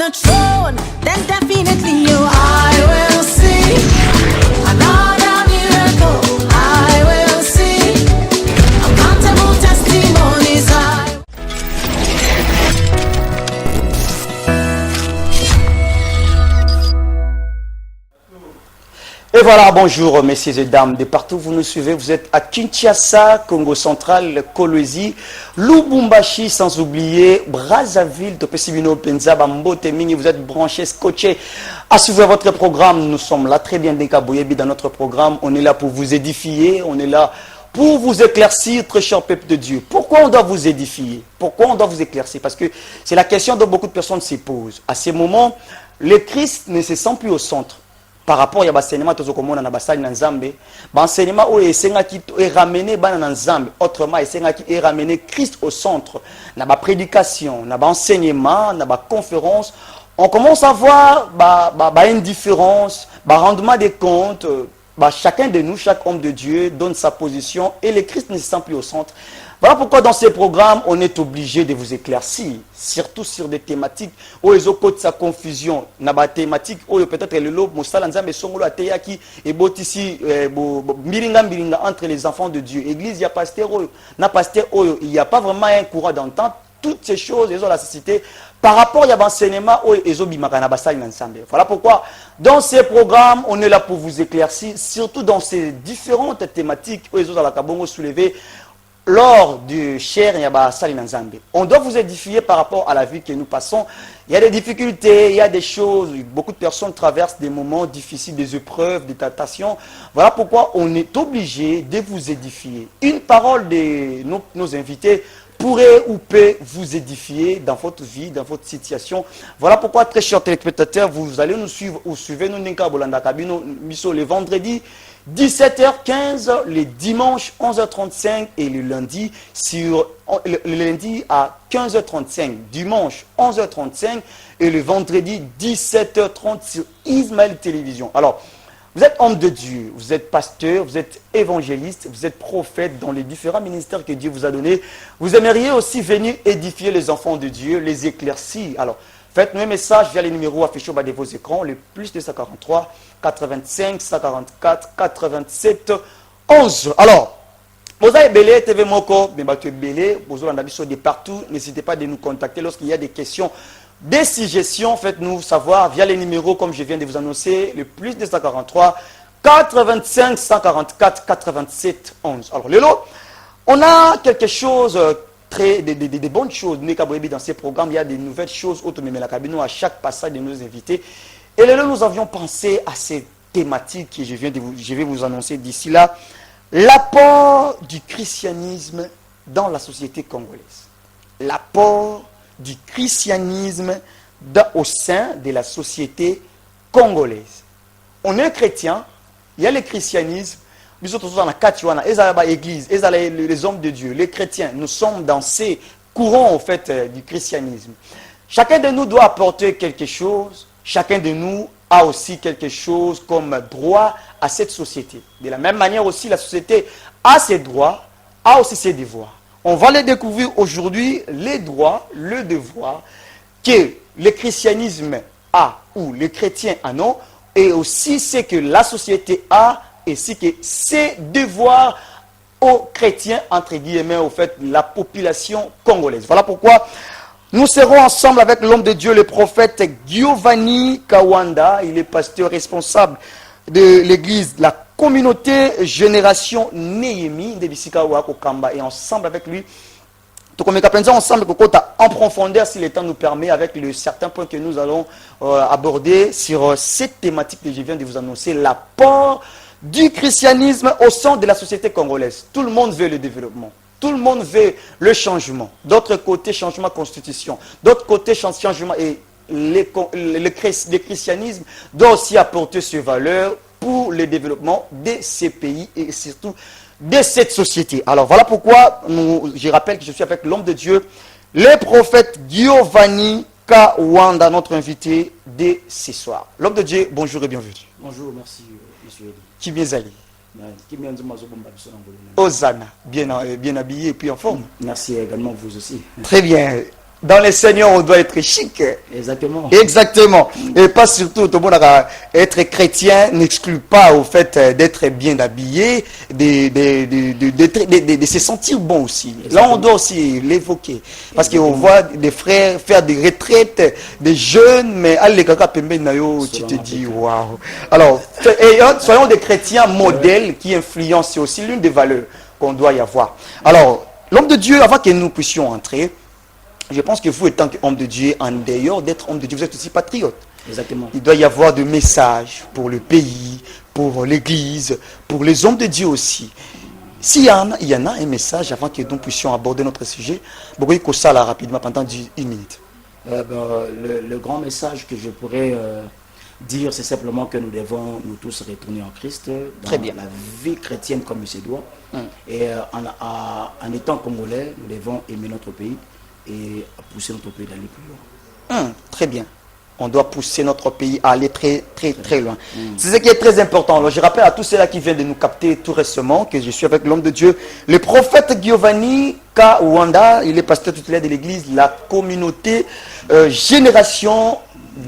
the throne, then definitely I will see another miracle. I will see uncountable testimonies. Et voilà, bonjour messieurs et dames de partout vous nous suivez, vous êtes à Kinshasa, Congo central, Kolwezi, Lubumbashi, sans oublier Brazzaville, Topesibino, Penza, Bambote, Mini, vous êtes branchés, scotchés à suivre votre programme. Nous sommes là très bien décaboyés dans notre programme, on est là pour vous édifier, on est là pour vous éclaircir, très cher peuple de Dieu. Pourquoi on doit vous édifier? Pourquoi on doit vous éclaircir? Parce que c'est la question dont beaucoup de personnes se posent. À ces moments, le Christ ne se sent plus au centre. Par rapport à l'enseignement que nous avons dans Nzambe, l'enseignement est ramené dans Nzambe. Autrement, est ramené Christ au centre. Dans la prédication, dans l'enseignement, dans la conférence, on commence à voir une différence, rendement des comptes. Chacun de nous, chaque homme de Dieu donne sa position et le Christ ne se sent plus au centre. Voilà pourquoi dans ces programmes, on est obligé de vous éclaircir, surtout sur des thématiques où ils ont sa confusion. Dans les thématiques où peut-être le lobe, entre les enfants de Dieu. Église, il y a pasteur, il n'y a pas vraiment un courant d'entente. Toutes ces choses, ils ont la société par rapport à l'enseignement où ils ont ensemble. Voilà pourquoi dans ces programmes, on est là pour vous éclaircir, surtout dans ces différentes thématiques où ils ont la kabongo soulevé. Lors du cher Nzambe, on doit vous édifier par rapport à la vie que nous passons. Il y a des difficultés, il y a des choses, beaucoup de personnes traversent des moments difficiles, des épreuves, des tentations. Voilà pourquoi on est obligé de vous édifier. Une parole de nos invités pourrait ou peut vous édifier dans votre vie, dans votre situation. Voilà pourquoi, très chers téléspectateurs, vous allez nous suivre ou suivez nous le vendredi 17h15, le dimanche 11h35 et le lundi à 15h35. Dimanche 11h35 et le vendredi 17h30 sur Ismaël Télévision. Alors, vous êtes homme de Dieu, vous êtes pasteur, vous êtes évangéliste, vous êtes prophète dans les différents ministères que Dieu vous a donnés. Vous aimeriez aussi venir édifier les enfants de Dieu, les éclaircir. Alors, faites-nous un message via les numéros affichés au bas de vos écrans, le plus 243 85 144 87 11. Alors, vous avez belé TV Moko, mais tu es belé, vous avez de partout. N'hésitez pas de nous contacter lorsqu'il y a des questions, des suggestions. Faites-nous savoir via les numéros, comme je viens de vous annoncer, le plus 243 85 144 87 11. Alors, Lélo, on a quelque chose. Des bonnes choses dans ces programmes, il y a des nouvelles choses à chaque passage de nos invités. Et là, nous avions pensé à ces thématiques que je vais vous annoncer d'ici là. L'apport du christianisme dans la société congolaise. L'apport du christianisme au sein de la société congolaise. On est chrétien, il y a le christianisme. Nous sommes dans la église, les hommes de Dieu, les chrétiens, nous sommes dans ces courants en fait du christianisme. Chacun de nous doit apporter quelque chose, chacun de nous a aussi quelque chose comme droit à cette société. De la même manière aussi, la société a ses droits, a aussi ses devoirs. On va les découvrir aujourd'hui, les droits, le devoir que le christianisme a ou les chrétiens en ont, et aussi ce que la société a, ainsi que ses devoirs aux chrétiens, entre guillemets, au fait, la population congolaise. Voilà pourquoi nous serons ensemble avec l'homme de Dieu, le prophète Giovanni Kawanda. Il est pasteur responsable de l'église, la communauté Génération Néhémie de Bissikawa Kokamba. Et ensemble avec lui, ensemble en profondeur, si le temps nous permet, avec certains points que nous allons aborder sur cette thématique que je viens de vous annoncer, l'apport du christianisme au sein de la société congolaise. Tout le monde veut le développement. Tout le monde veut le changement. D'autre côté, changement constitution. D'autre côté, changement. Et le christianisme doit aussi apporter ses valeurs pour le développement de ces pays et surtout de cette société. Alors voilà pourquoi je rappelle que je suis avec l'homme de Dieu, le prophète Giovanni Kawanda, notre invité de ce soir. L'homme de Dieu, bonjour et bienvenue. Bonjour, merci, monsieur Eli. Qui bien allé? Osana, bien habillé et puis en forme. Merci également vous aussi. Très bien. Dans les seigneurs, on doit être chic. Exactement. Exactement. Et pas surtout, tout le monde être chrétien n'exclut pas au fait d'être bien habillé, de se sentir bon aussi. Exactement. Là, on doit aussi l'évoquer. Parce qu'on voit des frères faire des retraites, des jeunes, mais allez, tu te dis, waouh. Alors, soyons des chrétiens modèles qui influencent. C'est aussi l'une des valeurs qu'on doit y avoir. Alors, l'homme de Dieu, avant que nous puissions entrer, je pense que vous, étant homme de Dieu, en dehors d'être homme de Dieu, vous êtes aussi patriote. Exactement. Il doit y avoir des messages pour le pays, pour l'église, pour les hommes de Dieu aussi. S'il y en a un message avant que nous puissions aborder notre sujet, beaucoup que ça là rapidement pendant 1 minute. Le grand message que je pourrais dire, c'est simplement que nous devons nous tous retourner en Christ dans Très bien. la vie chrétienne comme il se doit. Et en étant congolais, nous devons aimer notre pays et pousser notre pays d'aller plus loin. Très bien. On doit pousser notre pays à aller très, très, très loin. C'est ce qui est très important. Alors, je rappelle à tous ceux-là qui viennent de nous capter tout récemment que je suis avec l'homme de Dieu, le prophète Giovanni Kawanda. Il est pasteur tutélaire de l'église, la communauté Génération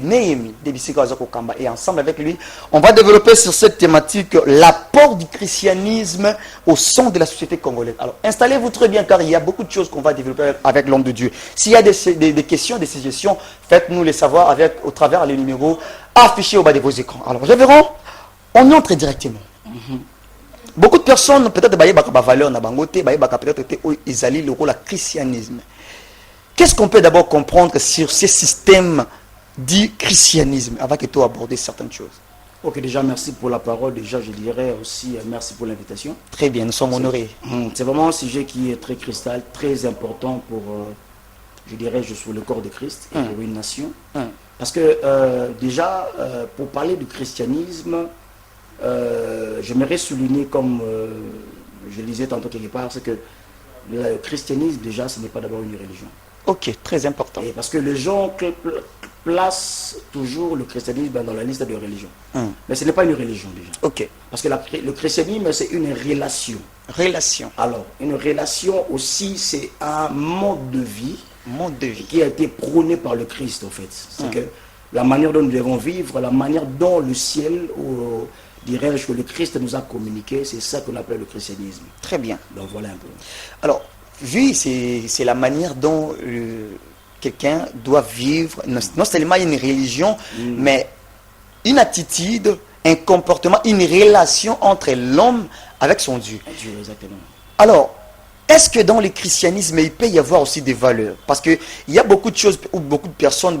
Néhémie de Bissika Ozako Kamba. Et ensemble avec lui, on va développer sur cette thématique l'apport du christianisme au sein de la société congolaise. Alors, installez-vous très bien car il y a beaucoup de choses qu'on va développer avec l'homme de Dieu. S'il y a des questions, des suggestions, faites-nous les savoir au travers les numéros affichés au bas de vos écrans. Alors, révérend, on entre directement. Beaucoup de personnes, peut-être, valeur na bangote, peut-être, ils allient le rôle à christianisme. Qu'est-ce qu'on peut d'abord comprendre sur ces systèmes dit christianisme avant que tu abordes certaines choses? Ok, déjà merci pour la parole. Déjà, je dirais aussi merci pour l'invitation. Très bien, nous sommes honorés. C'est vraiment un sujet qui est très cristal, très important pour, je dirais, le corps de Christ et pour une nation. Parce que déjà, pour parler du christianisme, j'aimerais souligner, comme je le disais tantôt quelque part, c'est que le christianisme, déjà, ce n'est pas d'abord une religion. Ok, très important. Et parce que les gens placent toujours le christianisme dans la liste des religions. Mais ce n'est pas une religion déjà. Ok. Parce que le christianisme, c'est une relation. Relation. Alors, une relation aussi, c'est un mode de vie. Mode de vie. Qui a été prôné par le Christ, en fait. C'est que la manière dont nous devons vivre, la manière dont le ciel, ou dirais-je que le Christ nous a communiqué, c'est ça qu'on appelle le christianisme. Très bien. Donc voilà un peu. Alors, oui, c'est la manière dont quelqu'un doit vivre, non seulement une religion, mais une attitude, un comportement, une relation entre l'homme avec son Dieu. Dieu, exactement. Alors, est-ce que dans le christianisme, il peut y avoir aussi des valeurs? Parce qu'il y a beaucoup de choses, où beaucoup de personnes,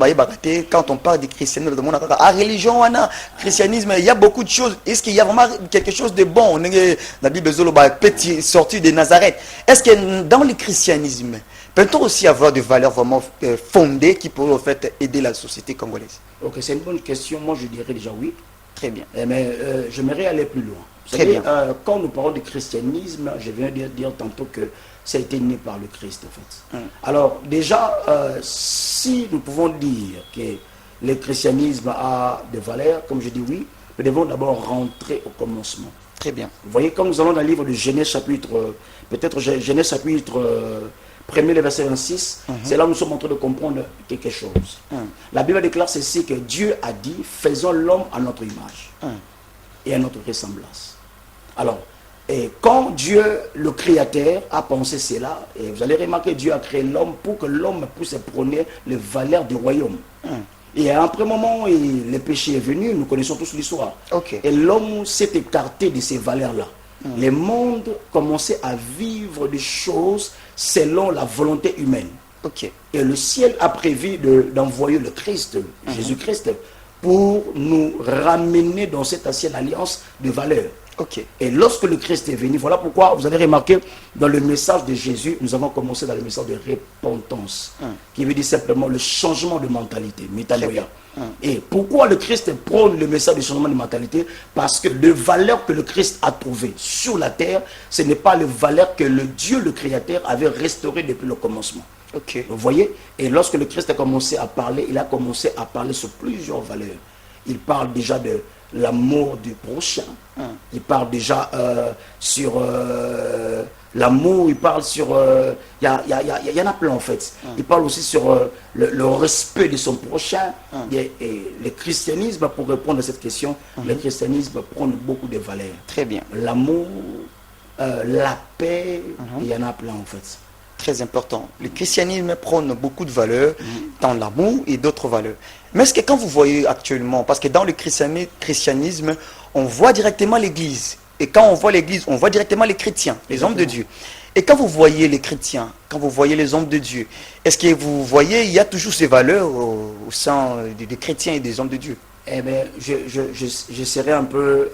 quand on parle du christianisme, à religion, christianisme, il y a beaucoup de choses. Est-ce qu'il y a vraiment quelque chose de bon? La Bible petit sorti de Nazareth. Est-ce que dans le christianisme, peut-on aussi avoir des valeurs vraiment fondées qui pourraient en fait aider la société congolaise? Ok, c'est une bonne question. Moi, je dirais déjà oui. Très bien. Mais j'aimerais aller plus loin. Très bien. Quand nous parlons du christianisme, je viens de dire tantôt que ça a été né par le Christ, en fait. Alors, déjà, si nous pouvons dire que le christianisme a des valeurs, comme je dis oui, nous devons d'abord rentrer au commencement. Très bien. Vous voyez, comme nous allons dans le livre de Genèse chapitre, peut-être Genèse chapitre 1er, le verset 26, c'est là où nous sommes en train de comprendre quelque chose. La Bible déclare ceci, que Dieu a dit, faisons l'homme à notre image et à notre ressemblance. Alors, et quand Dieu, le Créateur, a pensé cela, et vous allez remarquer, Dieu a créé l'homme pour que l'homme puisse prôner les valeurs du royaume. Et à un premier moment, le péché est venu, nous connaissons tous l'histoire. Ok. Et l'homme s'est écarté de ces valeurs-là. Le monde commençait à vivre des choses selon la volonté humaine. Ok. Et le ciel a prévu d'envoyer le Christ, Jésus-Christ, pour nous ramener dans cette ancienne alliance de valeurs. Ok. Et lorsque le Christ est venu, voilà pourquoi vous avez remarqué dans le message de Jésus, nous avons commencé dans le message de repentance, qui veut dire simplement le changement de mentalité, métanoïa. Et pourquoi le Christ prône le message du changement de mentalité? Parce que les valeurs que le Christ a trouvées sur la terre, ce n'est pas les valeurs que le Dieu, le Créateur, avait restaurées depuis le commencement. Ok. Vous voyez? Et lorsque le Christ a commencé à parler, il a commencé à parler sur plusieurs valeurs. Il parle déjà de l'amour du prochain. Il parle déjà sur l'amour, il parle sur... Il y en a plein en fait. Il parle aussi sur le respect de son prochain. Et le christianisme, pour répondre à cette question, le christianisme prône beaucoup de valeurs. Très bien. L'amour, la paix, il y en a plein en fait. Très important. Le christianisme prône beaucoup de valeurs, dans l'amour et d'autres valeurs. Mais est-ce que quand vous voyez actuellement, parce que dans le christianisme, on voit directement l'Église. Et quand on voit l'Église, on voit directement les chrétiens, les hommes de Dieu. Et quand vous voyez les chrétiens, quand vous voyez les hommes de Dieu, est-ce que vous voyez, il y a toujours ces valeurs au sein des chrétiens et des hommes de Dieu? Eh bien, je serai un peu...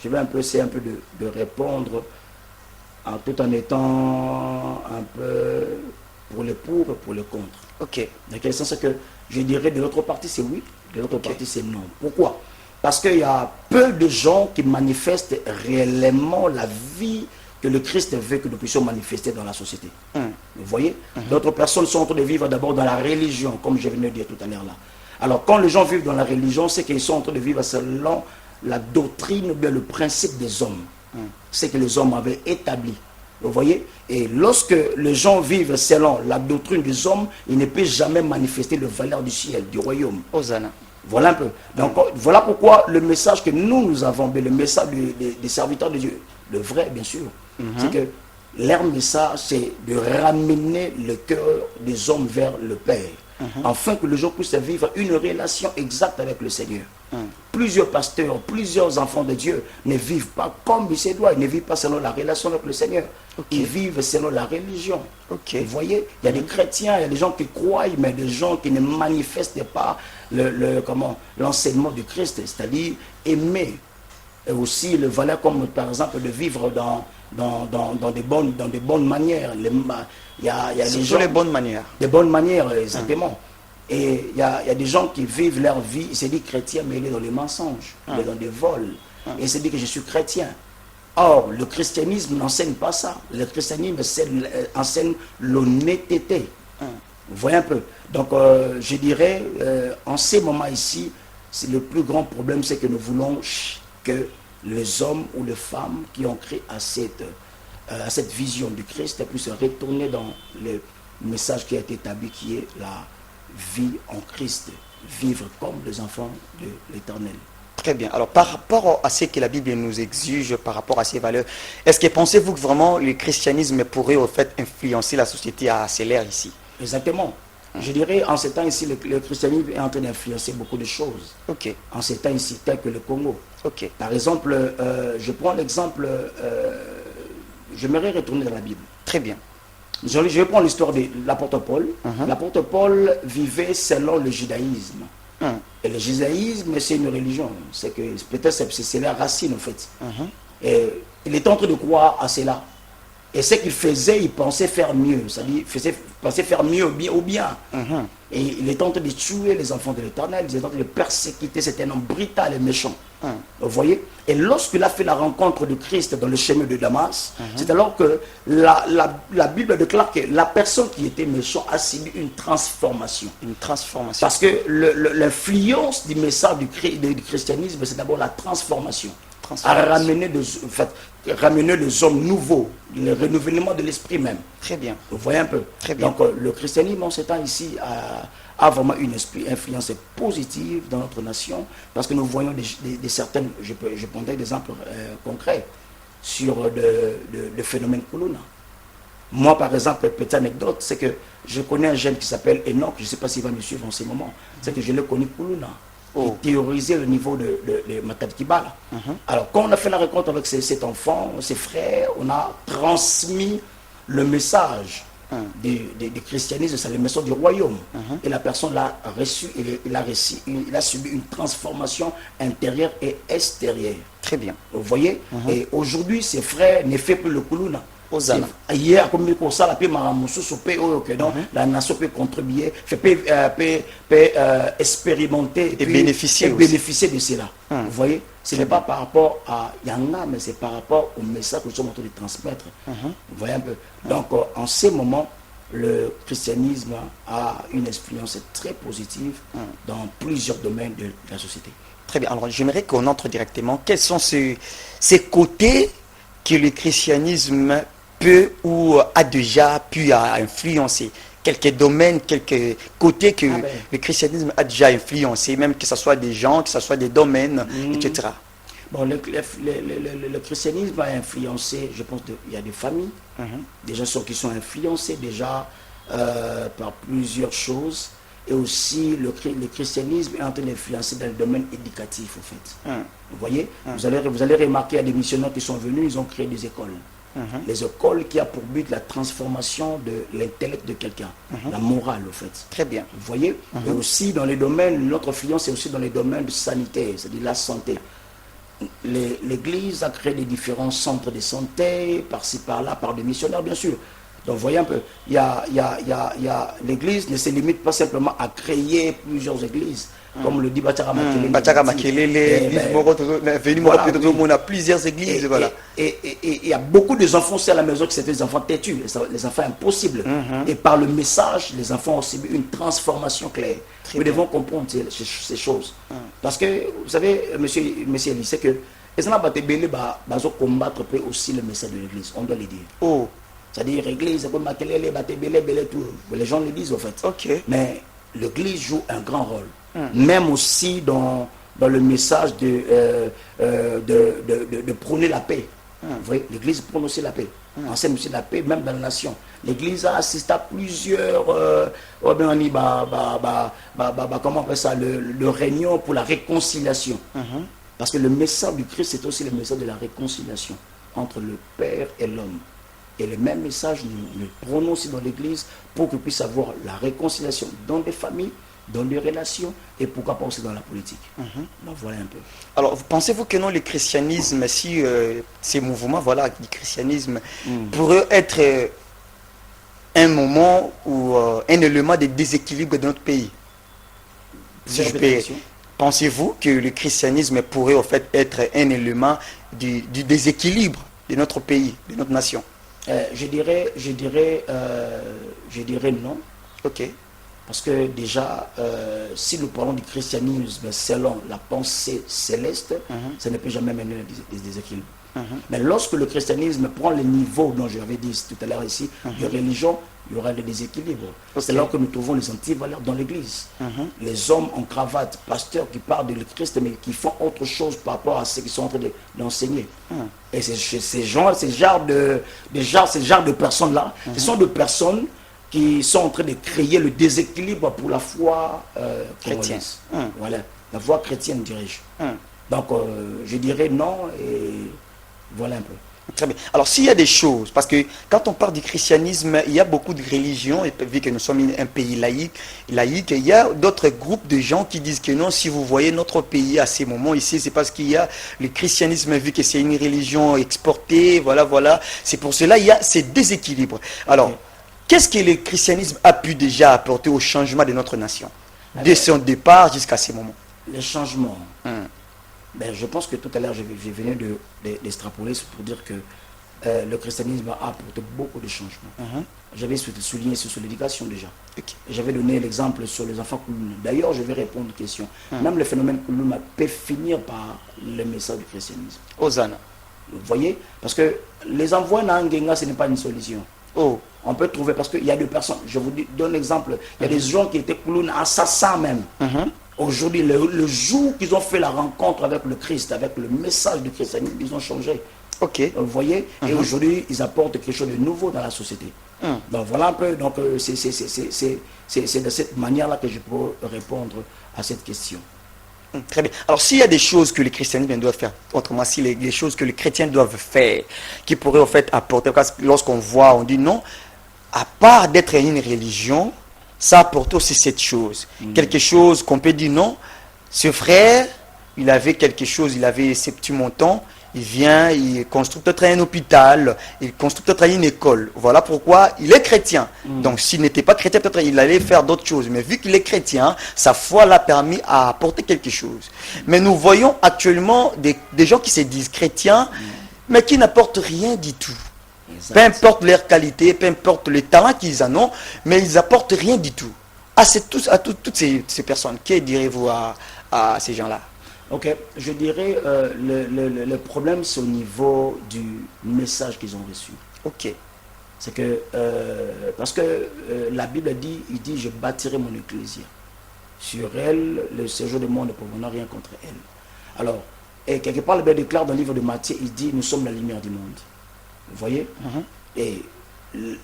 je vais essayer un peu de répondre tout en étant un peu pour le pour et pour le contre. Ok. Dans quel sens que je dirais de l'autre partie c'est oui, de l'autre partie c'est non. Pourquoi? Parce qu'il y a peu de gens qui manifestent réellement la vie que le Christ veut que nous puissions manifester dans la société. Vous voyez? D'autres personnes sont en train de vivre d'abord dans la religion, comme je venais de dire tout à l'heure là. Alors quand les gens vivent dans la religion, c'est qu'ils sont en train de vivre selon la doctrine ou bien le principe des hommes. C'est que les hommes avaient établi. Vous voyez? Et lorsque les gens vivent selon la doctrine des hommes, ils ne peuvent jamais manifester le valeur du ciel, du royaume. Hosanna. Voilà un peu. Donc voilà pourquoi le message que nous avons, le message des serviteurs de Dieu, le vrai bien sûr, c'est que leur message c'est de ramener le cœur des hommes vers le Père. Afin que les gens puissent vivre une relation exacte avec le Seigneur. Plusieurs pasteurs, plusieurs enfants de Dieu ne vivent pas comme il se doit. Ils ne vivent pas selon la relation avec le Seigneur. Ils vivent selon la religion. Vous voyez, il y a des chrétiens, il y a des gens qui croient, mais des gens qui ne manifestent pas l'enseignement du Christ, c'est-à-dire aimer. Et aussi le valeur comme par exemple de vivre dans des bonnes manières. Il y a des gens, les bonnes manières. Des bonnes manières, exactement. Et il y a des gens qui vivent leur vie, ils se disent chrétien, mais il est dans les mensonges, il est dans des vols. Et il se dit que je suis chrétien. Or, le christianisme n'enseigne pas ça. Le christianisme enseigne l'honnêteté. Vous voyez un peu. Donc, je dirais, en ces moments ici, le plus grand problème, c'est que nous voulons que les hommes ou les femmes qui ont créé à cette vision du Christ puissent retourner dans le message qui a été établi, qui est la vie en Christ, vivre comme des enfants de l'Éternel. Très bien. Alors, par rapport à ce que la Bible nous exige, par rapport à ces valeurs, est-ce que pensez-vous que vraiment le christianisme pourrait au fait influencer la société à accélérer ici? Exactement. Je dirais, en ces temps ici, le christianisme est en train d'influencer beaucoup de choses. Ok. En ces temps ici, tel que le Congo. Ok. Par exemple, je prends l'exemple, j'aimerais retourner dans la Bible. Très bien. Je vais prendre l'histoire de l'apôtre Paul. L'apôtre Paul vivait selon le judaïsme. Et le judaïsme, c'est une religion. C'est que peut-être c'est la racine en fait. Et il était en train de croire à cela. Et ce qu'il faisait, il pensait faire mieux. C'est-à-dire, il pensait faire mieux ou bien. Et il était en train de tuer les enfants de l'Éternel. Il était en train de persécuter. C'était un homme brutal et méchant. Vous voyez? Et lorsqu'il a fait la rencontre de Christ dans le chemin de Damas, c'est alors que la Bible déclare que la personne qui était méchant a subi une transformation. Une transformation. Parce que l'influence du message du christianisme, c'est d'abord la transformation. À ramener les hommes nouveaux, le renouvellement de l'esprit même. Très bien. Vous voyez un peu. Très bien. Donc le christianisme en ce temps ici a vraiment une influence positive dans notre nation, parce que nous voyons des certaines, je prendrai des exemples concrets sur le phénomène Kuluna. Moi par exemple, petite anecdote, c'est que je connais un jeune qui s'appelle Enoch, je ne sais pas s'il va me suivre en ce moment, c'est que je l'ai connu Kuluna. Qui théorisait le niveau de Matadi Kibala. Alors, quand on a fait la rencontre avec cet enfant, ses frères, on a transmis le message du christianisme, c'est le message du royaume. Et la personne l'a reçu, il a subi une transformation intérieure et extérieure. Très bien. Vous voyez? Et aujourd'hui, ses frères ne font plus le Kuluna. Hier, comme pour ça, la nation peut contribuer, peut expérimenter et bénéficier de cela. Vous voyez, ce n'est pas par rapport à Yanga, mais c'est par rapport au message que nous sommes en train de transmettre. Vous voyez un peu. Donc, en ces moments, le christianisme a une influence très positive dans plusieurs domaines de la société. Très bien. Alors, j'aimerais qu'on entre directement. Quels sont ces côtés que le christianisme peut ou a déjà pu influencer? Quelques domaines, quelques côtés que le christianisme a déjà influencé, même que ce soit des gens, que ce soit des domaines, etc. Bon, le christianisme a influencé, je pense, il y a des familles, des gens qui sont influencés déjà par plusieurs choses. Et aussi, le christianisme est en train d'influencer dans le domaine éducatif, en fait. Vous voyez, vous allez remarquer, il y a des missionnaires qui sont venus, ils ont créé des écoles. Les écoles qui ont pour but la transformation de l'intellect de quelqu'un, la morale, en fait. Très bien. Vous voyez, et aussi dans les domaines, notre influence est aussi dans les domaines sanitaires, c'est-à-dire la santé. L'Église a créé des différents centres de santé, par-ci, par-là, par des missionnaires, bien sûr. Donc, vous voyez un peu, l'Église ne se limite pas simplement à créer plusieurs églises, comme le dit Bachara Makelele. On a plusieurs églises. Et il y a beaucoup de enfants aussi à la maison qui sont des enfants têtus, les enfants impossibles. Et par le message, les enfants ont subi une transformation claire. Nous devons comprendre ces choses. Parce que, vous savez, monsieur Elie, c'est que les enfants vont combattre aussi le message de l'Église, on doit le dire. Oh. C'est-à-dire l'église, les gens le disent en fait. Mais l'église joue un grand rôle. Même aussi dans le message de prôner la paix. Vous voyez, l'église prône aussi la paix. Enseigne aussi la paix, même dans la nation. L'église a assisté à plusieurs comment on appelle ça, le réunion pour la réconciliation. Parce que le message du Christ, c'est aussi le message de la réconciliation entre le Père et l'homme. Et le même message, nous le prenons aussi dans l'église pour qu'on puisse avoir la réconciliation dans des familles, dans les relations et pourquoi pas aussi dans la politique. Donc voilà un peu. Alors, pensez-vous que non, le christianisme, si ces mouvements du christianisme pourraient être un moment ou un élément de déséquilibre de notre pays? Pensez-vous que le christianisme pourrait en fait être un élément du déséquilibre de notre pays, de notre nation? Je dirais non. Parce que déjà, si nous parlons du christianisme selon la pensée céleste, ça ne peut jamais mener à des déséquilibres. Mais lorsque le christianisme prend le niveau dont j'avais dit tout à l'heure ici, de religion, il y aura des déséquilibres. C'est là que nous trouvons les antivaleurs dans l'église. Les hommes en cravate, pasteurs qui parlent de Christ, mais qui font autre chose par rapport à ce qu'ils sont en train d'enseigner. Et ces genres de personnes-là, ce sont des personnes qui sont en train de créer le déséquilibre pour la foi chrétienne. Voilà, la foi chrétienne, dirais-je. Donc, je dirais non, et voilà un peu. Très bien. Alors, s'il y a des choses, parce que quand on parle du christianisme, il y a beaucoup de religions, et vu que nous sommes un pays laïque, il y a d'autres groupes de gens qui disent que non, si vous voyez notre pays à ces moments ici, c'est parce qu'il y a le christianisme, vu que c'est une religion exportée, voilà. C'est pour cela qu'il y a ces déséquilibres. Alors, qu'est-ce que le christianisme a pu déjà apporter au changement de notre nation, de son départ jusqu'à ces moments? Les changements. Je pense que tout à l'heure, je venais d'extrapoler pour dire que le christianisme a apporté beaucoup de changements. J'avais souligné sur l'éducation déjà. J'avais donné l'exemple sur les enfants Koulouna. D'ailleurs, je vais répondre aux questions. Même le phénomène Koulouna peut finir par le message du christianisme. Hosanna. Vous voyez? Parce que les envois dans Ngenga, ce n'est pas une solution. On peut trouver, parce qu'il y a des personnes, je vous donne l'exemple, il y a des gens qui étaient Koulouna, assassins même. Aujourd'hui, le jour qu'ils ont fait la rencontre avec le Christ, avec le message du christianisme, ils ont changé. Vous voyez? Et aujourd'hui, ils apportent quelque chose de nouveau dans la société. Donc voilà un peu, donc c'est de cette manière-là que je peux répondre à cette question. Très bien. Alors, s'il y a des choses que les christianisme doivent faire, autrement, si les choses que les chrétiens doivent faire, qui pourraient en fait apporter, parce que lorsqu'on voit, on dit non, à part d'être une religion, ça apporte aussi cette chose. Quelque chose qu'on peut dire non, ce frère, il avait quelque chose, il avait ses petits montants, il vient, il construit peut-être un hôpital, il construit peut-être une école. Voilà pourquoi il est chrétien. Donc s'il n'était pas chrétien, peut-être il allait faire d'autres choses. Mais vu qu'il est chrétien, sa foi l'a permis à apporter quelque chose. Mais nous voyons actuellement des gens qui se disent chrétiens, mais qui n'apportent rien du tout. Exact. Peu importe leur qualité, peu importe les talents qu'ils en ont, mais ils apportent rien du tout. Toutes ces personnes, que direz-vous à ces gens-là? Ok, je dirais le problème c'est au niveau du message qu'ils ont reçu. Ok. C'est que, parce que la Bible dit, il dit, je bâtirai mon ecclésia. Sur elle, le séjour du monde ne pourra rien contre elle. Alors, et quelque part, le Bible déclare dans le livre de Matthieu, il dit, nous sommes la lumière du monde. Vous voyez? Et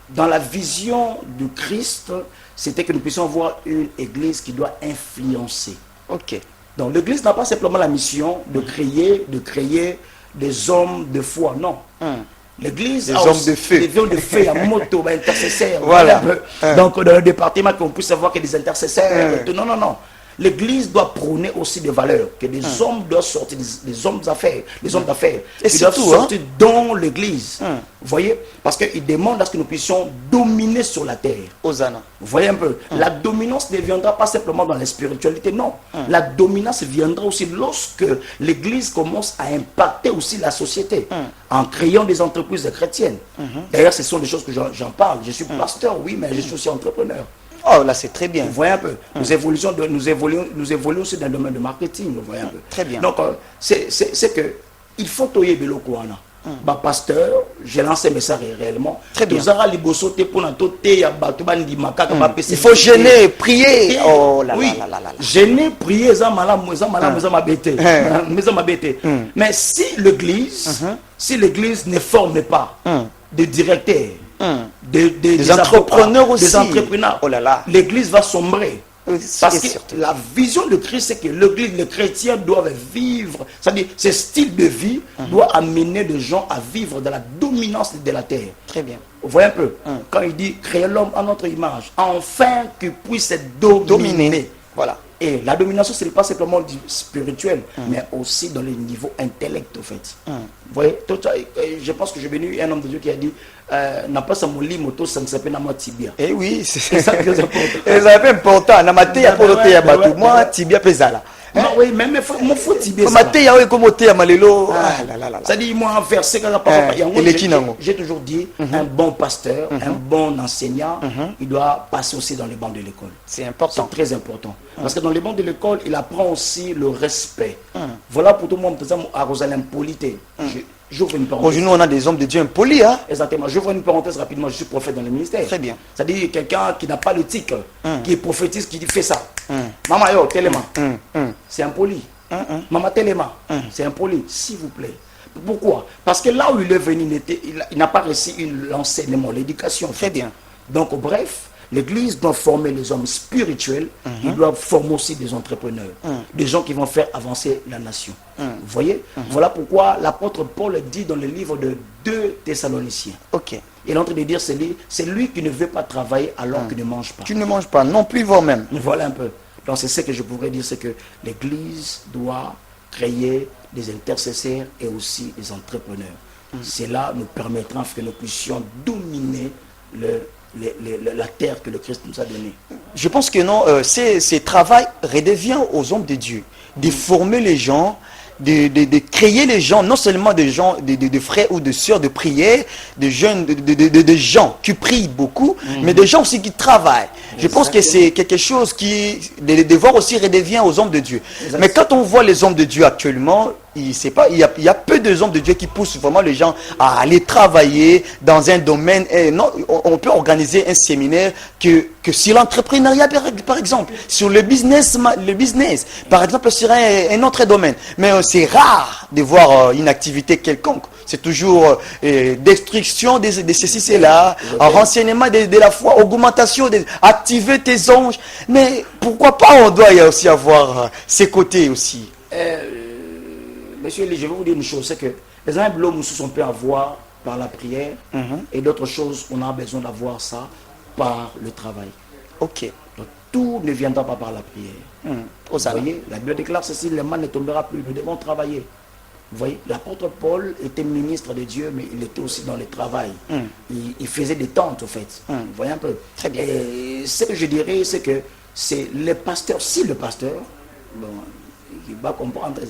dans la vision du Christ, c'était que nous puissions avoir une église qui doit influencer. Ok. Donc l'église n'a pas simplement la mission de créer des hommes de foi, non. L'église Des a hommes aussi de feu. des hommes de feu, à moto, intercesseurs. Voilà. Donc dans le département qu'on puisse savoir qu'il y a des intercesseurs. Non, non, non. L'église doit prôner aussi des valeurs, que des hommes doivent sortir, des hommes d'affaires, les hommes d'affaires, Et ils doivent surtout, sortir dans l'église. Vous voyez? Parce qu'il demande à ce que nous puissions dominer sur la terre. Hosanna. Vous voyez un peu, la dominance ne viendra pas simplement dans la spiritualité, non. La dominance viendra aussi lorsque l'Église commence à impacter aussi la société, en créant des entreprises chrétiennes. D'ailleurs, ce sont des choses que j'en parle. Je suis pasteur, oui, mais je suis aussi entrepreneur. Oh, là, c'est très bien. Vous voyez un peu, nous évoluons aussi dans le domaine de marketing, vous voyez un peu. Très bien. Donc, c'est que, il faut toyer Belokouana. Bah, pasteur, j'ai lancé un message réellement. Très bien. Il faut gêner, prier. Oh là oui, là là là là. gêner, prier, mais si l'église ne forme pas de directeurs, des entrepreneurs aussi. des entrepreneurs, Oh là là. l'église va sombrer. Parce Et que surtout. la vision de Christ, c'est que l'église, les chrétiens doivent vivre, c'est-à-dire ce style de vie doit amener les gens à vivre dans la dominance de la terre. Très bien. Vous voyez un peu, quand il dit créer l'homme à notre image, afin qu'il puisse être dominé. Voilà. Et la domination, ce n'est pas simplement du spirituel, mais aussi dans le niveau intellect, en fait. Vous voyez, je pense que j'ai venu un homme de Dieu qui a dit, n'a pas sa mouli moto, ça ne s'appelle pas tibia. Eh oui, C'est c'est ça très important. c'est important. Na maté ya polo te ya Ouais, batu. ouais, Moi, ouais. tibia pesala. Non, oui, mais il faut tibia. Maté ya we komo te ya malelo. Ah là là là là. C'est-à-dire, moi, en verset, j'ai toujours dit, un bon pasteur, un bon enseignant, il doit passer aussi dans les bancs de l'école. C'est C'est important. très important. Parce que dans les bancs de l'école, il apprend aussi le respect. Voilà pour tout le monde, à Rosalem Polité. J'ouvre une parenthèse. Aujourd'hui, nous, on a des hommes de Dieu impolis, hein. Exactement. J'ouvre une parenthèse rapidement. Je suis prophète dans le ministère. Très bien. C'est-à-dire quelqu'un qui n'a pas le tic, qui est prophétiste, qui fait ça. Maman, yo, téléma. C'est impoli. Maman, téléma. C'est impoli. S'il vous plaît. Pourquoi? Parce que là où il est venu, il n'a pas reçu l'enseignement, l'éducation. Très bien. Donc, bref, l'église doit former les hommes spirituels, il doit former aussi des entrepreneurs, des gens qui vont faire avancer la nation. Vous voyez? Voilà pourquoi l'apôtre Paul dit dans le livre de 2 Thessaloniciens. Ok. Il est en train de dire, c'est lui qui ne veut pas travailler alors qu'il ne mange pas. Tu ne manges pas, non plus toi-même. Voilà un peu. Donc c'est ce que je pourrais dire, c'est que l'église doit créer des intercesseurs et aussi des entrepreneurs. Cela nous permettra que nous puissions dominer la terre que le Christ nous a donnée. Je pense que non, ce travail redevient aux hommes de Dieu, de former les gens, de créer les gens, non seulement des gens, de frères ou de sœurs de prière, de jeunes, de gens qui prient beaucoup, mais des gens aussi qui travaillent. Je pense que c'est quelque chose qui, le devoir aussi redevient aux hommes de Dieu. Exactement. Mais quand on voit les hommes de Dieu actuellement, il y a peu de hommes de Dieu qui poussent vraiment les gens à aller travailler dans un domaine. Non, on peut organiser un séminaire que sur l'entrepreneuriat, par exemple, sur le business, par exemple, sur un autre domaine. Mais c'est rare de voir une activité quelconque. C'est toujours destruction de ceci, cela, renseignement de la foi, augmentation, activer tes anges. Mais pourquoi pas on doit aussi avoir ces côtés aussi. Monsieur Elie, je vais vous dire une chose, c'est que les uns blocs nous on peut avoir par la prière et d'autres choses, on a besoin d'avoir ça par le travail. Ok. Donc tout ne viendra pas par la prière. Vous voyez, la Bible déclare ceci, le mal ne tombera plus, nous devons travailler. Vous voyez, l'apôtre Paul était ministre de Dieu, mais il était aussi dans le travail. Il faisait des tentes, en fait. Vous voyez un peu. Très bien. Et ce que je dirais, c'est que c'est le pasteur, si le pasteur, bon, il va comprendre.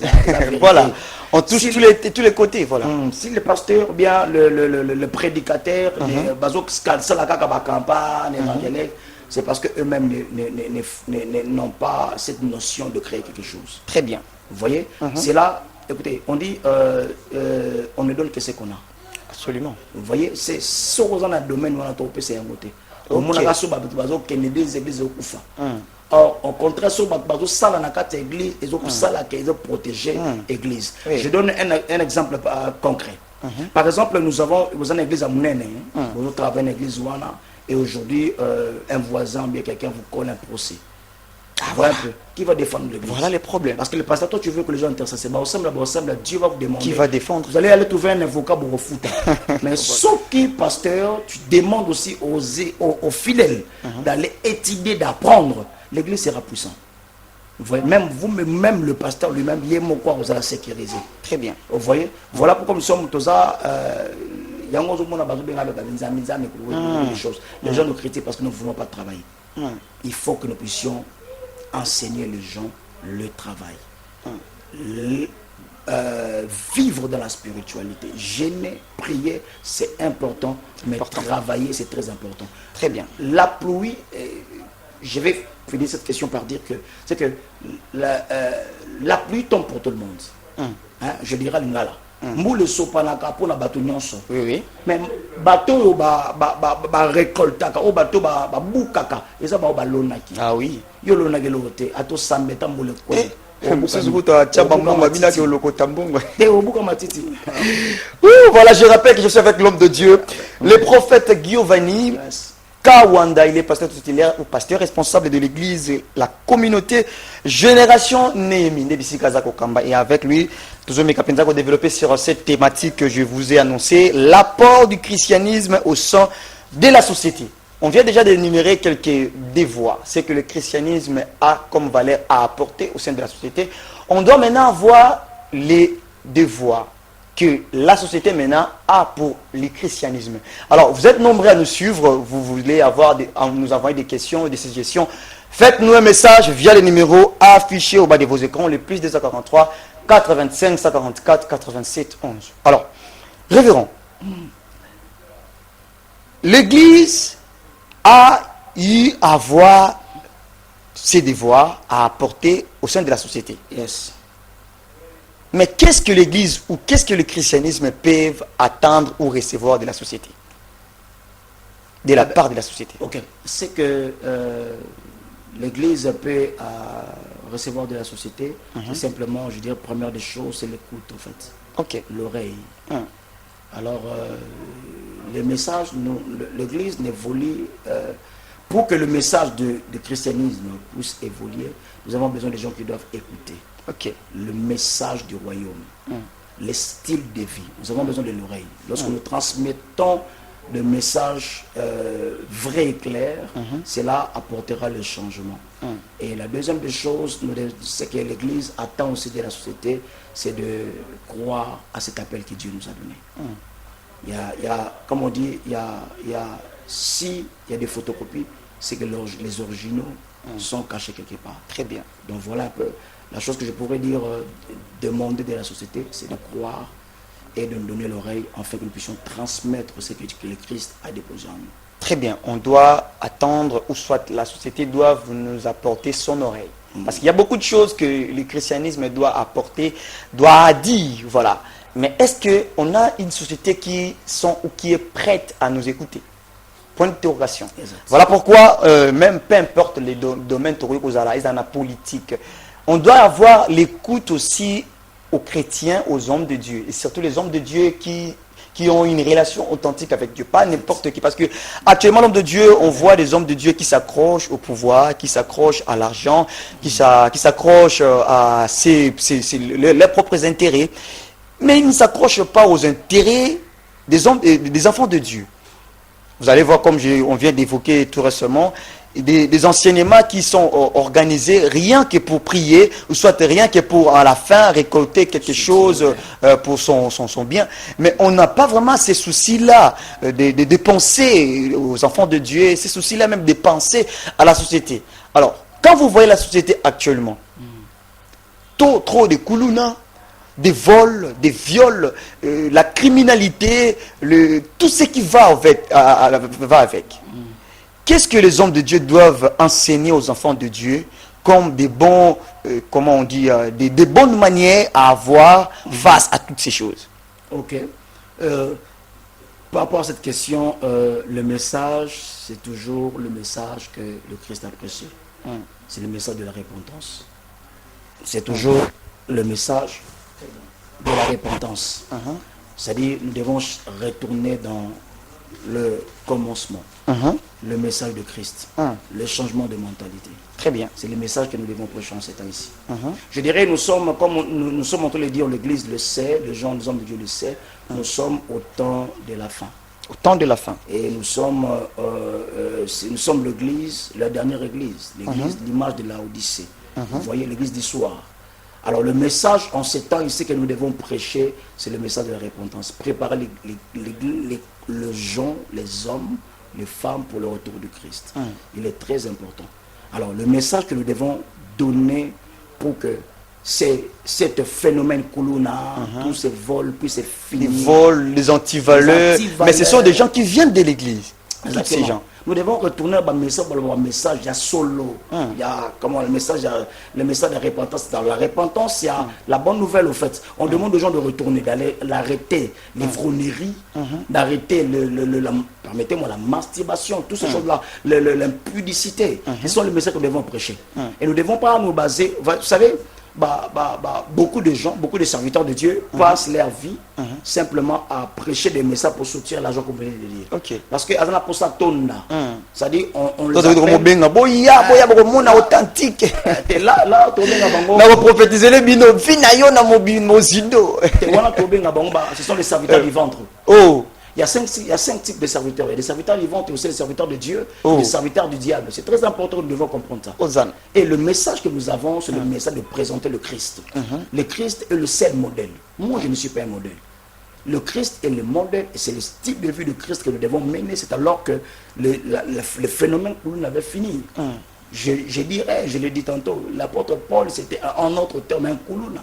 Voilà, on touche tous les côtés, voilà. Si le pasteur, ou bien le prédicateur, les bazo campagne, évangélique, c'est parce qu'eux-mêmes n'ont pas cette notion de créer quelque chose. Très bien. Vous voyez, c'est là, écoutez, on dit, on ne donne que ce qu'on a. Absolument. Vous voyez, c'est ce qu'on a dans le domaine où on a topé, c'est un côté. Au moins, on a des églises au Koufa. Or, au contraire, sur le salle dans la église, ils ont salle qui est protégée église. Je donne un exemple concret. Par exemple, nous avons une église à Mounene, nous travaillons une église Ouana, et aujourd'hui, un voisin, bien quelqu'un vous colle un procès. Voilà un peu. Qui va défendre l'église? Voilà les problèmes. Parce que le pasteur, toi, tu veux que les gens intercèdent. Dieu va vous demander. Qui va défendre? Vous allez aller trouver un avocat pour vous foutre. Mais sauf qui, pasteur, tu demandes aussi aux fidèles d'aller étudier, d'apprendre. L'église sera puissante. Vous voyez, même le pasteur lui-même, il est mon quoi, vous allez sécuriser. Très bien. Vous voyez, voilà pourquoi nous sommes tous là. Les gens nous critiquent parce que nous ne voulons pas travailler. Il faut que nous puissions enseigner les gens le travail. Vivre dans la spiritualité. Jeûner, prier, c'est important, mais travailler, c'est très important. Très bien. La pluie, je vais finir cette question par dire que c'est que la pluie tombe pour tout le monde. Je dirais l'ingala. Moule sopanaka pour la bateau nyonso. Oui, oui. Mais bateau ba récoltaka ou bateau ba boukaka et ça ba lonaki. Ah oui. Yo lonaki lote ato sambeta moule ko. Voilà, je rappelle que je suis avec l'homme de Dieu, le prophète Giovanni Kawanda. Il est pasteur tutélaire ou pasteur responsable de l'église, la communauté Génération Néhémie. Et avec lui, toujours mes capables de développer sur cette thématique que je vous ai annoncée, l'apport du christianisme au sein de la société. On vient déjà d'énumérer quelques devoirs, c'est que le christianisme a comme valeur à apporter au sein de la société. On doit maintenant voir les devoirs que la société maintenant a pour le christianisme. Alors, vous êtes nombreux à nous suivre, vous voulez nous envoyer des questions, des suggestions. Faites-nous un message via les numéros affichés au bas de vos écrans, le plus 243 85 144 87 11. Alors, révérend, l'Église a eu à avoir ses devoirs à apporter au sein de la société. Yes. Mais qu'est-ce que l'Église ou qu'est-ce que le christianisme peuvent attendre ou recevoir de la société? De la part de la société. Ok. C'est que l'Église peut recevoir de la société. C'est simplement, je dirais, première des choses, c'est l'écoute en fait. Ok. L'oreille. Alors, les messages, l'Église évolue. Pour que le message de christianisme puisse évoluer, nous avons besoin des gens qui doivent écouter. Ok. Le message du royaume, les styles de vie. Nous avons besoin de l'oreille. Lorsque nous transmettons le message vrai et clair, cela apportera le changement. Et la deuxième des choses, c'est que l'Église attend aussi de la société, c'est de croire à cet appel que Dieu nous a donné. Il y a, comme on dit, s'il y a des photocopies, c'est que les originaux sont cachés quelque part. Très bien. Donc voilà un peu la chose que je pourrais dire, demander de la société, c'est de croire et de nous donner l'oreille afin que nous puissions transmettre ce que le Christ a déposé en nous. Très bien. On doit attendre, ou soit la société doit nous apporter son oreille. Parce qu'il y a beaucoup de choses que le christianisme doit apporter, doit dire, voilà. Mais est-ce qu'on a une société qui est prête à nous écouter? Point d'interrogation. Voilà pourquoi, même peu importe les domaines la politique, on doit avoir l'écoute aussi aux chrétiens, aux hommes de Dieu. Et surtout les hommes de Dieu qui ont une relation authentique avec Dieu. Pas n'importe qui. Parce que actuellement, l'homme de Dieu, on voit des hommes de Dieu qui s'accrochent au pouvoir, qui s'accrochent à l'argent, qui s'accrochent à leurs propres intérêts. Mais ils ne s'accrochent pas aux intérêts des enfants de Dieu. Vous allez voir, comme on vient d'évoquer tout récemment, des enseignements qui sont organisés rien que pour prier, ou soit rien que pour à la fin récolter quelque chose pour son bien. Mais on n'a pas vraiment ces soucis-là de penser aux enfants de Dieu, ces soucis-là même de penser à la société. Alors, quand vous voyez la société actuellement, trop de kuluna, des vols, des viols, la criminalité, tout ce qui va avec. Qu'est-ce que les hommes de Dieu doivent enseigner aux enfants de Dieu comme des bons, comment on dit, des bonnes manières à avoir face à toutes ces choses? Ok. Par rapport à cette question, le message, c'est toujours le message que le Christ a prêché. C'est le message de la repentance. C'est toujours le message de la repentance. C'est-à-dire, nous devons retourner dans le commencement, le message de Christ, le changement de mentalité. Très bien. C'est le message que nous devons prêcher en ces temps-ci. Je dirais, nous sommes, comme nous sommes en train de le dire, l'Église le sait, les gens, les hommes de Dieu le sait, nous sommes au temps de la fin. Au temps de la fin. Et nous sommes l'Église, la dernière Église, l'Église, l'image de la Odyssée. Vous voyez, l'Église du soir. Alors le message en ces temps ici que nous devons prêcher, c'est le message de la repentance. Préparer les gens, les hommes, les femmes pour le retour du Christ. Il est très important. Alors le message que nous devons donner pour que cet phénomène Kuluna, tous ces vols puissent finir. Les vols, les antivaleurs, mais ce sont des gens qui viennent de l'église. Tous ces gens. Nous devons retourner au message, il y a solo, il y a comment, le message de la repentance. Dans la repentance, il y a la bonne nouvelle au fait. On demande aux gens de retourner, d'aller l'arrêter, les frôneries, d'arrêter permettez-moi, la masturbation, toutes ces choses-là, l'impudicité. Ce sont les messages que nous devons prêcher. Et nous ne devons pas nous baser, vous savez, beaucoup de gens, beaucoup de serviteurs de Dieu passent leur vie simplement à prêcher des messages pour soutenir l'argent qu'on venait de dire. Parce que Azana pour ça tonne là. C'est-à-dire on les appelle authentique. Et là on va prophétiser les bino vinayo na mobino zido. Ce sont les serviteurs du ventre. Oh. Il y a cinq types de serviteurs. Il y a des serviteurs vivants et aussi des serviteurs de Dieu, et des serviteurs du diable. C'est très important, nous devons comprendre ça. Et le message que nous avons, c'est le message de présenter le Christ. Le Christ est le seul modèle. Moi, je ne suis pas un modèle. Le Christ est le modèle et c'est le style de vie de Christ que nous devons mener. C'est alors que le phénomène que nous avait fini. Je dirais, je l'ai dit tantôt, l'apôtre Paul, c'était en notre terme un Kuluna.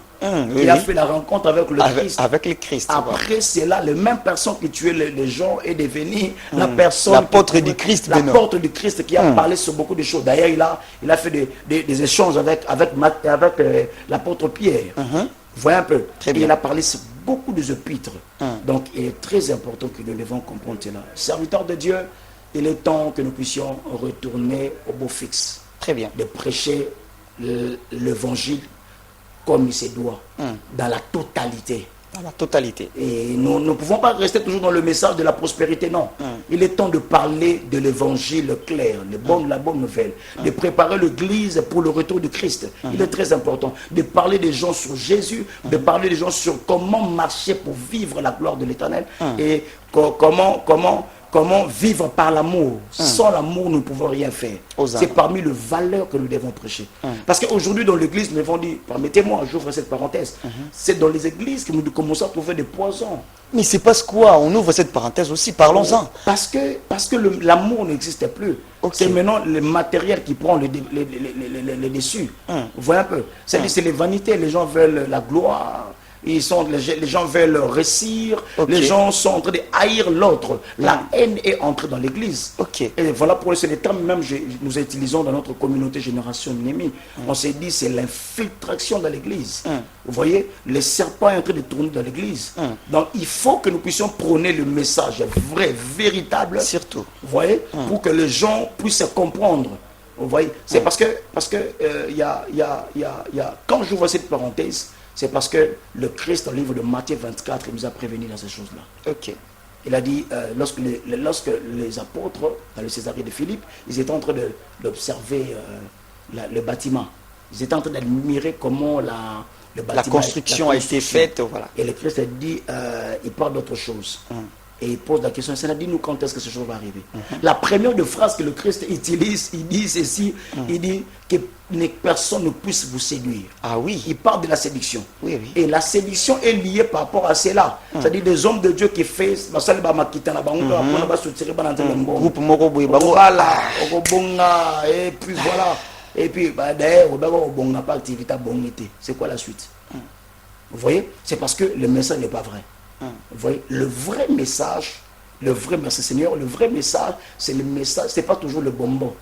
Il a fait la rencontre avec le Christ. Avec le Christ. Après cela, la même personne qui tuait les gens est devenue la personne. L'apôtre du Christ. L'apôtre du Christ qui a parlé sur beaucoup de choses. D'ailleurs, il a fait des échanges avec l'apôtre Pierre. Vous voyez un peu. Il a parlé sur beaucoup des épîtres. Donc, il est très important que nous devons comprendre cela. Serviteurs de Dieu, il est temps que nous puissions retourner au beau fixe. Très bien. De prêcher l'évangile comme il se doit, dans la totalité. Dans la totalité. Et nous ne pouvons pas rester toujours dans le message de la prospérité, non. Il est temps de parler de l'évangile clair, la bonne nouvelle, de préparer l'église pour le retour de Christ. Il est très important de parler des gens sur Jésus, de parler des gens sur comment marcher pour vivre la gloire de l'Éternel et comment vivre par l'amour. Sans l'amour, nous ne pouvons rien faire. C'est parmi les valeurs que nous devons prêcher. Parce qu'aujourd'hui, dans l'église, nous devons dire, permettez-moi, j'ouvre cette parenthèse, c'est dans les églises que nous commençons à trouver des poisons. Mais c'est parce quoi? On ouvre cette parenthèse aussi, parlons-en. Parce que l'amour n'existe plus. C'est maintenant le matériel qui prend les dessus. Vous voyez un peu? C'est les vanités, les gens veulent la gloire. Les gens veulent réussir, les gens sont en train de haïr l'autre. La haine est entrée dans l'église. Et voilà pour c'est les termes même que nous utilisons dans notre communauté Génération Némi. On s'est dit c'est l'infiltration dans l'église. Vous voyez, le serpent est en train de tourner dans l'église. Donc il faut que nous puissions prôner le message vrai, véritable. Surtout. Vous voyez, pour que les gens puissent comprendre. Vous voyez, c'est parce que quand je vois cette parenthèse, c'est parce que le Christ, dans le livre de Matthieu 24, il nous a prévenus dans ces choses-là. Il a dit, lorsque les apôtres, dans le Césarée de Philippe, ils étaient en train d'observer le bâtiment. Ils étaient en train d'admirer comment la construction a été faite. Voilà. Et le Christ a dit, il parle d'autre chose. Et il pose la question, ça dit nous quand est-ce que ce jour va arriver. La première de phrase que le Christ utilise, il dit ceci, il dit que personne ne puisse vous séduire. Ah oui. Il parle de la séduction. Oui. Et la séduction est liée par rapport à cela. C'est-à-dire des hommes de Dieu qui font et puis voilà. Et puis, bah, d'ailleurs, on n'a pas activité à bonité. C'est quoi la suite? Vous voyez? C'est parce que le message n'est pas vrai. Vous voyez? Le vrai message, Seigneur, le vrai message, c'est le message, c'est pas toujours le bonbon.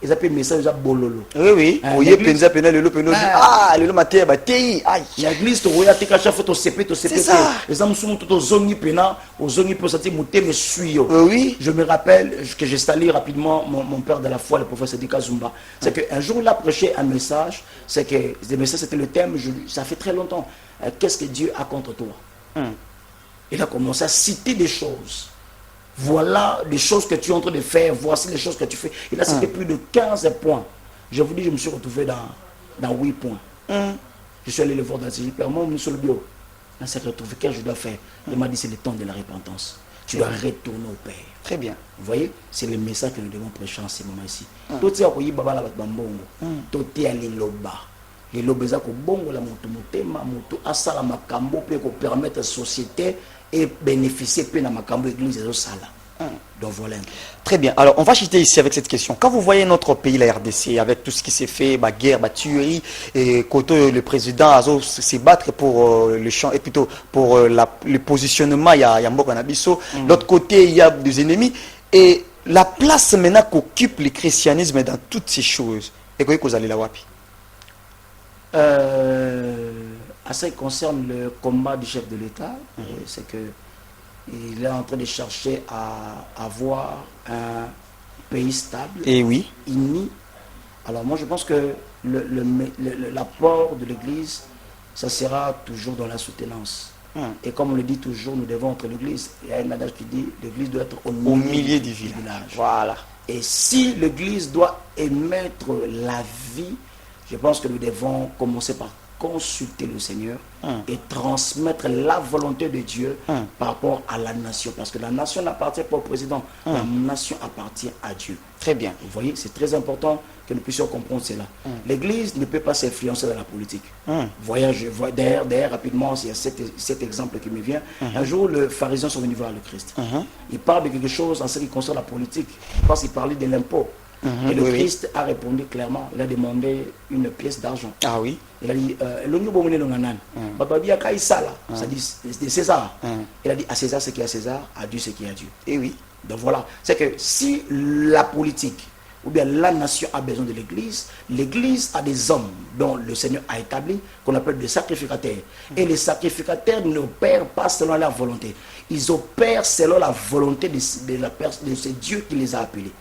Ils appellent le message bololo. Oui, oui. Hein, Oui, l'église- le matin, bah, tei, aïe. L'église, tu vois, tu as fait ton CP. C'est ça. Les hommes sont tous aux zones pena, aux zones pour sentir monter, mais suis. Oui. Je me rappelle que j'ai installé rapidement mon père de la foi, le professeur Dika Zumba. C'est qu'un jour, il a prêché un message. C'est que le message, c'était le thème, ça fait très longtemps. Qu'est-ce que Dieu a contre toi? Il a commencé à citer des choses. Voilà les choses que tu es en train de faire. Voici les choses que tu fais. Il a cité plus de 15 points. Je vous dis, je me suis retrouvé dans 8 points. Je suis allé le voir dans ses paiements, monsieur le bio. On s'est retrouvé. Qu'est-ce que je dois faire? Il m'a dit, c'est le temps de la repentance. Tu dois retourner au Père. Très bien. Vous voyez, c'est le message que nous devons prêcher en ce moment ici. Tout est accueilli baba la bambongo. Tout est à l'Iloba. L'Iloba est bongo la moto motema moto asala makambo pe ko permettre à la société et bénéficier pe na makambo église de sala. Donc voilà. Très bien. Alors, on va chuter ici avec cette question. Quand vous voyez notre pays, la RDC, avec tout ce qui s'est fait, bah, guerre, bah, tuerie, et côté le président a se battre pour le champ, et plutôt pour le positionnement, il y a Mbok Anabiso. De l'autre côté, il y a des ennemis. Et la place maintenant qu'occupe le christianisme dans toutes ces choses, et que vous allez la wapi? À ce qui concerne le combat du chef de l'État, c'est que il est en train de chercher à avoir un pays stable, Et oui. uni. Alors moi je pense que l'apport de l'Église, ça sera toujours dans la soutenance. Et comme on le dit toujours, nous devons entre l'Église. Il y a un adage qui dit, l'Église doit être au milieu du village. Voilà. Et si l'Église doit émettre la vie, je pense que nous devons commencer par consulter le Seigneur et transmettre la volonté de Dieu par rapport à la nation. Parce que la nation n'appartient pas au président, la nation appartient à Dieu. Très bien. Vous voyez, c'est très important que nous puissions comprendre cela. L'Église ne peut pas s'influencer dans la politique. D'ailleurs, rapidement, il y a cet exemple qui me vient. Un jour, les pharisiens sont venus voir le Christ. Ils parlent de quelque chose en ce qui concerne la politique. Parce qu'ils parlaient de l'impôt. Et le Christ a répondu clairement. Il a demandé une pièce d'argent. Ah oui. Il a dit, ça dit, c'est César. Il a dit, à César ce qui est à César, à Dieu ce qui est à Dieu. Et oui. Donc voilà, c'est que si la politique ou bien la nation a besoin de l'Église, l'Église a des hommes dont le Seigneur a établi, qu'on appelle des sacrificateurs. Et les sacrificateurs n'opèrent pas selon leur volonté. Ils opèrent selon la volonté de ce Dieu qui les a appelés.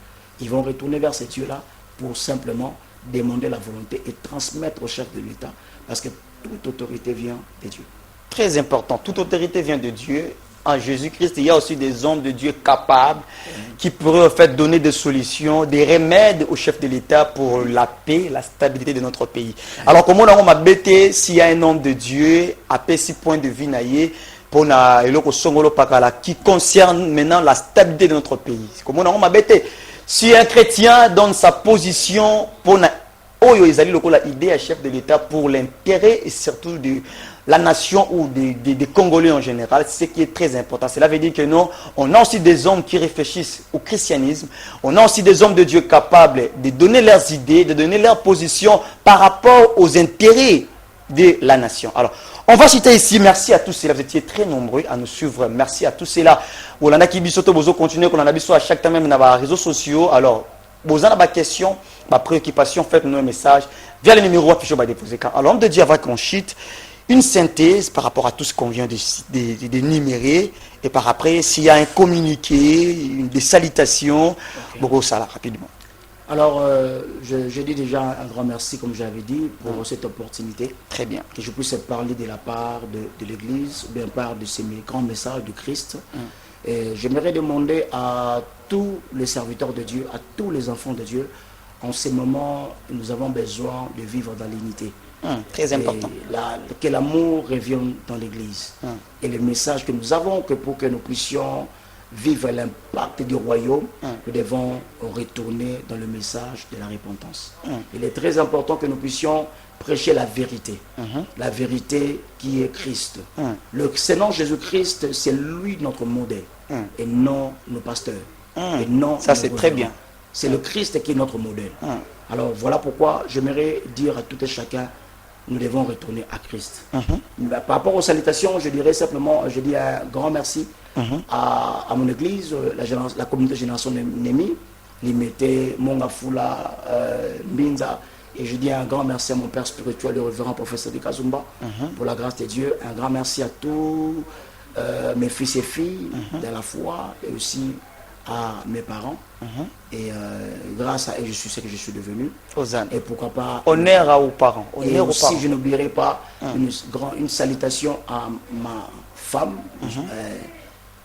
Ils vont retourner vers ces dieux-là pour simplement demander la volonté et transmettre au chef de l'État. Parce que toute autorité vient de Dieu. Très important. Toute autorité vient de Dieu. En Jésus-Christ, il y a aussi des hommes de Dieu capables qui pourraient en fait donner des solutions, des remèdes au chef de l'État pour la paix, la stabilité de notre pays. Alors, comment on m'a bêté s'il y a un homme de Dieu à paix 6 points de vie naïe pour qui concerne maintenant la stabilité de notre pays. Comment on m'a bêté? Si un chrétien donne sa position pour l'idée à chef de l'État pour l'intérêt et surtout de la nation ou des Congolais en général, c'est ce qui est très important. Cela veut dire que non, on a aussi des hommes qui réfléchissent au christianisme, on a aussi des hommes de Dieu capables de donner leurs idées, de donner leur position par rapport aux intérêts de la nation. Alors, on va citer ici, merci à tous ceux-là, vous étiez très nombreux à nous suivre, merci à tous ceux-là. On a qui bisoto bozo continuer, qu'on en a biso à chaque temps même dans les réseaux sociaux. Alors, vous avez des questions, ma préoccupation, faites-nous un message via le numéro affiché va déposer. Alors, l'homme de Dieu va qu'on chite une synthèse par rapport à tout ce qu'on vient d'énumérer et par après, s'il y a un communiqué, des salutations, beaucoup ça là, rapidement. Alors, je dis déjà un grand merci, comme j'avais dit, pour cette opportunité. Très bien. Que je puisse parler de la part de l'Église, ou bien part de ces grands messages du Christ. Et j'aimerais demander à tous les serviteurs de Dieu, à tous les enfants de Dieu, en ce moment, nous avons besoin de vivre dans l'unité. Très important. Que l'amour revienne dans l'Église. Et le message que nous avons, que pour que nous puissions vivre l'impact du royaume, nous devons retourner dans le message de la repentance. Il est très important que nous puissions prêcher la vérité. La vérité qui est Christ. Le Seigneur Jésus-Christ, c'est lui notre modèle. Et non nos pasteurs. Et non ça c'est très bien. C'est le Christ qui est notre modèle. Alors voilà pourquoi j'aimerais dire à tout et chacun, nous devons retourner à Christ. Par rapport aux salutations, je dirais simplement, je dis un grand merci à mon église, la communauté Génération Némi, Limité, Mongafula, Mbinza. Et je dis un grand merci à mon père spirituel, le révérend professeur de Kazumba, pour la grâce de Dieu. Un grand merci à tous mes fils et filles de la foi et aussi à mes parents. Et grâce à eux, je suis ce que je suis devenu. Hosanna. Et pourquoi pas... Honneur aux parents. Et Honneur aux aussi, parents. je n'oublierai pas une salutation à ma femme,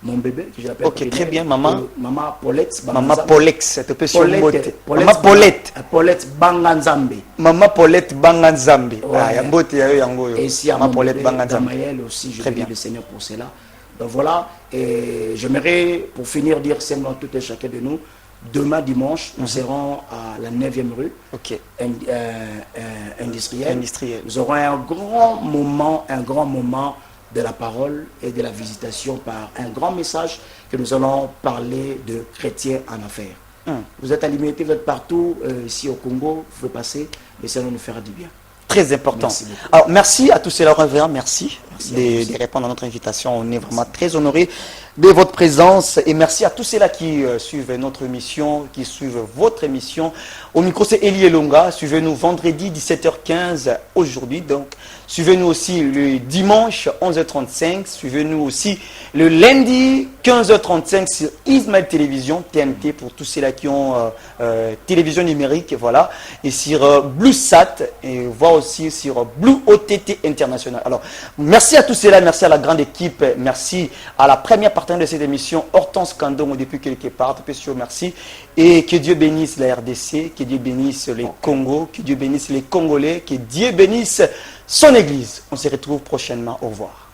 mon bébé, que je l'appelle. Ok, très bien, maman. Maman Paulette. Maman Paulette, c'est un peu sur le Paulette, Maman Paulette. Paulette Banganzambe. Maman Paulette Banganzambe. Ouais. Ah, Yambote, Yango. Et ici à Maman mon Paulette bébé, Banganzambe. Damaël aussi, je Très bénis bien. le Seigneur pour cela. Donc voilà, et j'aimerais pour finir dire simplement tout et chacun de nous, demain dimanche, nous serons à la 9e rue Ok. industrielle. Industrielle. Nous aurons un grand moment de la parole et de la visitation par un grand message que nous allons parler de chrétiens en affaires. Vous êtes à l'immunité, vous êtes partout, ici au Congo, vous pouvez passer, mais ça nous fera du bien. Très important. Merci beaucoup. Alors, merci à tous ces révérends, merci, Merci à vous aussi. de répondre à notre invitation. On est vraiment très honorés de votre présence et merci à tous ceux-là qui suivent notre émission, qui suivent votre émission. Au micro, c'est Elie Elonga. Suivez-nous vendredi 17h15 aujourd'hui. Donc, suivez-nous aussi le dimanche 11h35. Suivez-nous aussi le lundi 15h35 sur Ismaël Télévision, TNT pour tous ceux-là qui ont télévision numérique, voilà. Et sur BlueSat et voir aussi sur Blue OTT International. Alors, merci à tous ceux-là, merci à la grande équipe, merci à la première partenaire de cette émission, Hortense Kandongo depuis quelque part, merci. Et que Dieu bénisse la RDC, que Dieu bénisse les Congo, que Dieu bénisse les Congolais, que Dieu bénisse son Église. On se retrouve prochainement. Au revoir.